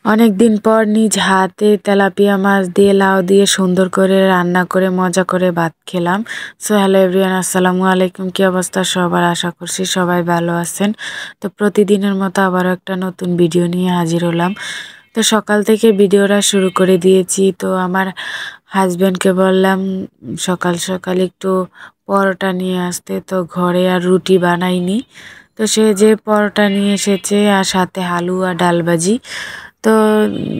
অনেকদিন পর নিজ হাতে তেলাপিয়া মাছ দিয়ে লাউ দিয়ে সুন্দর করে রান্না করে মজা করে ভাত খেলাম। সো হ্যালো এভরিওয়ান, আসসালামু আলাইকুম। কি অবস্থা সবার? আশা করছি সবাই ভালো আছেন। তো প্রতিদিনের মতো আবারও একটা নতুন ভিডিও নিয়ে হাজির হলাম। তো সকাল থেকে ভিডিওটা শুরু করে দিয়েছি। তো আমার হাজব্যান্ডকে বললাম সকাল সকাল একটু পরোটা নিয়ে আসতে, তো ঘরে আর রুটি বানাইনি। তো সে যে পরোটা নিয়ে এসেছে আর সাথে আলু আর ডাল ভাজি। তো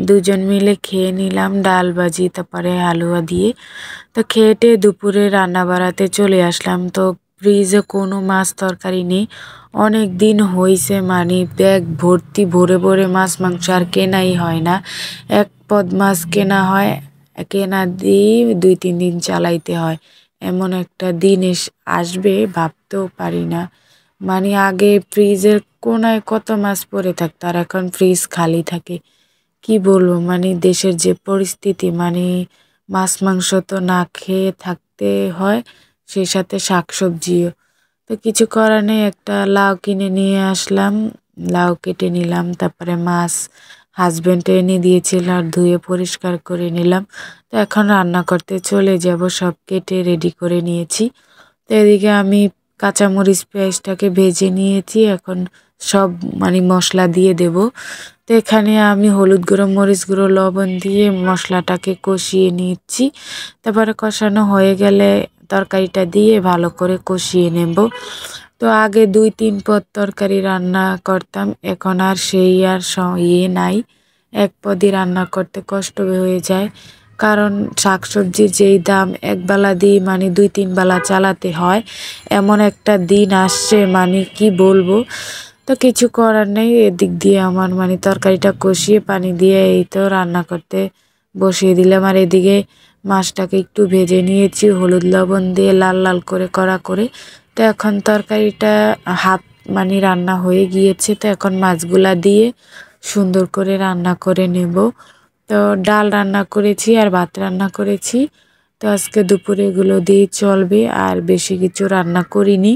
দুজন মিলে খেয়ে নিলাম ডাল ভাজি তারপরে হালুয়া দিয়ে। তো খেয়ে দুপুরে রান্না বাড়াতে চলে আসলাম। তো ফ্রিজে কোনো মাছ তরকারি নেই, অনেক দিন হয়েছে, মানে ব্যাগ ভর্তি ভরে ভরে মাছ মাংস আর কেনাই হয় না। এক পদ মাছ কেনা হয়, কেনা দিয়ে 2-3 দিন চালাইতে হয়। এমন একটা দিন আসবে ভাবতেও পারি না। মানে আগে ফ্রিজের কোনায় কত মাছ পড়ে থাকতো আর এখন ফ্রিজ খালি থাকে। কি বলবো, মানে দেশের যে পরিস্থিতি, মানে মাছ মাংস তো না খেয়ে থাকতে হয়, সেই সাথে শাকসবজিও। তো কিছু করার নেই, একটা লাউ কিনে নিয়ে আসলাম, লাউ কেটে নিলাম, তারপরে মাছ হাজবেন্ড এনে দিয়েছিল আর ধুয়ে পরিষ্কার করে নিলাম। তো এখন রান্না করতে চলে যাব, সব কেটে রেডি করে নিয়েছি। তো এদিকে আমি কাঁচামরিচ পেঁয়াজটাকে ভেজে নিয়েছি, এখন সব মানে মশলা দিয়ে দেব। তো এখানে আমি হলুদ গুঁড়ো, মরিচ গুঁড়ো, লবণ দিয়ে মশলাটাকে কষিয়ে নিচ্ছি। তারপরে কষানো হয়ে গেলে তরকারিটা দিয়ে ভালো করে কষিয়ে নেব। তো আগে 2-3 পদ তরকারি রান্না করতাম, এখন আর সেই আর নাই। এক পদই রান্না করতে কষ্ট হয়ে যায়, কারণ শাকসবজির যেই দাম, একবেলা দিয়ে মানে 2-3 বেলা চালাতে হয়। এমন একটা দিন আসছে, মানে কি বলবো। তো কিছু করার নেই, এদিক দিয়ে আমার মানে তরকারিটা কষিয়ে পানি দিয়ে এই তো রান্না করতে বসিয়ে দিলাম। আর এদিকে মাছটাকে একটু ভেজে নিয়েছি হলুদ লবণ দিয়ে লাল লাল করে কড়া করে। তো এখন তরকারিটা হাফ মানে রান্না হয়ে গিয়েছে, তো এখন মাছগুলা দিয়ে সুন্দর করে রান্না করে নেব। তো ডাল রান্না করেছি আর ভাত রান্না করেছি। তো আজকে দুপুরে এগুলো দিয়ে চলবে, আর বেশি কিছু রান্না করিনি।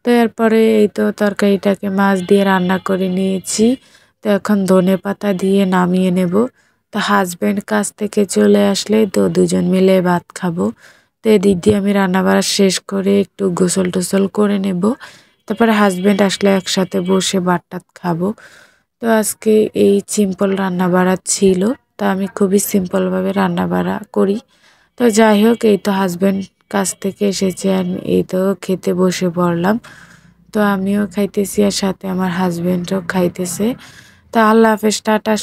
তো এরপরে এই তো তরকারিটাকে মাছ দিয়ে রান্না করে নিয়েছি। তো এখন ধনেপাতা দিয়ে নামিয়ে নেব। তো হাজব্যান্ড কাজ থেকে চলে আসলে তো দুজন মিলে ভাত খাবো। তো এদিক দিয়ে আমি রান্না বাড়া শেষ করে একটু গোসল টোসল করে নেব, তারপরে হাজব্যান্ড আসলে একসাথে বসে ভাত টাত খাবো। তো আজকে এই সিম্পল রান্না বাড়া ছিল। তো আমি খুবই সিম্পলভাবে রান্না বাড়া করি। তো যাই হোক, এই তো হাজব্যান্ড কাছ থেকে এসেছে আর এই তো খেতে বসে পড়লাম। তো আমিও খাইতেছি আর সাথে আমার হাজব্যান্ডও খাইতেছে। তো আল্লাহ হাফেজ, টাটা।